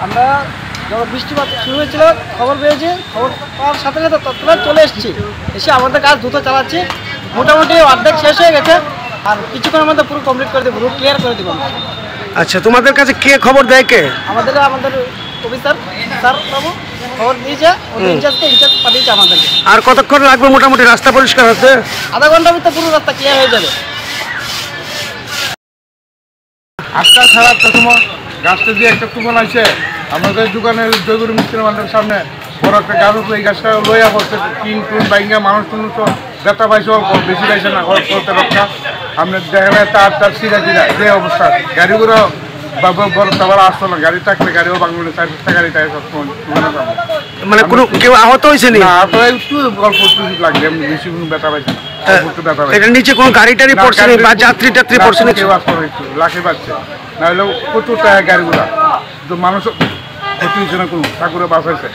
আমরা যখন বৃষ্টিপাত শুরু হয়েছিল খবর পেয়েছি, খবর পাওয়ার সাথে সাথে তৎক্ষণাৎ চলে এসেছি, এসে আমাদের কাজ দ্রুত চালাচ্ছি। মোটামুটি অর্ধেক শেষ হয়ে গেছে, আর কিছুক্ষণের মধ্যে পুরো কমপ্লিট করে দেবো, রুট ক্লিয়ার করে দেবো। আচ্ছা, তোমাদের কাছে কে খবর দেয়? কে? আমাদের অফিসার স্যার বাবু খবর দিয়েছে, ইনচার্জ পাঠিয়েছে আমাদেরকে। আর কতক্ষণ লাগবে মোটামুটি রাস্তা পরিষ্কার হতে? আধা ঘন্টার ভিতরে পুরো রাস্তা ক্লিয়ার হয়ে যাবে। আজকাল খারাপ প্রথম গাছটা দিয়ে একটা তুফান আছে আমাদের দোকানের জয়গুরু মিস্ত্রি মান্ডের সামনে বড় একটা গাছ উঠলো, এই গাছটা লইয়া পড়ছে, টিন টুন বাইঙ্গা মানুষ টুন তো ব্যথা পাইছে, অল্প বেশি পাইছে না, করতে রক্ষা আপনি দেখেন তার সিরা চিরা যে অবস্থা। গাড়িগুলো বড় তাবার আসতো না, গাড়ি থাকলে গাড়িও বাংলা 4-5টা গাড়ি থাকে সবসময়। মানে কোনো কেউ আহত হয়েছে না? আহত একটু অল্প লাগবে, এমনি বেশি কোনো ব্যথা পাইছে না। এটা নিচে কোনো গাড়ি টাড়ি পড়ছে না বা যাত্রী টাত্রী পড়ছে না? কেউ আসতে হয়েছে লাখে পাচ্ছে না, হলেও প্রচুর টাকা গাড়িগুলা তো মানুষ ক্ষতি হয়েছে না, কোনো ঠাকুরে বাঁচাইছে।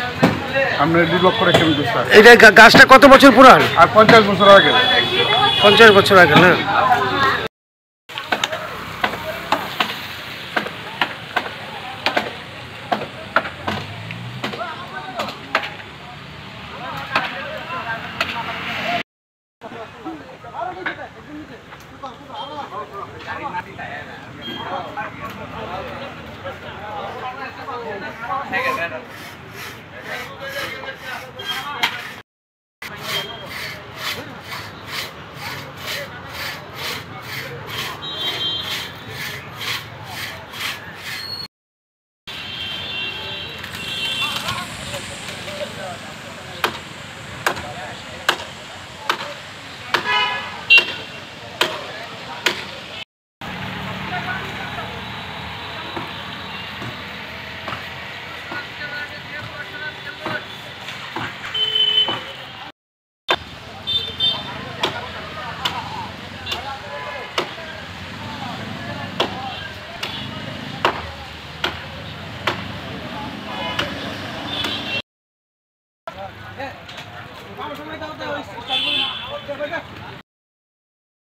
আমরা 2 লক্ষ কেমন এটা গাছটা কত বছর পুরান? আর 50 বছর আগে। 50 বছর আগে না?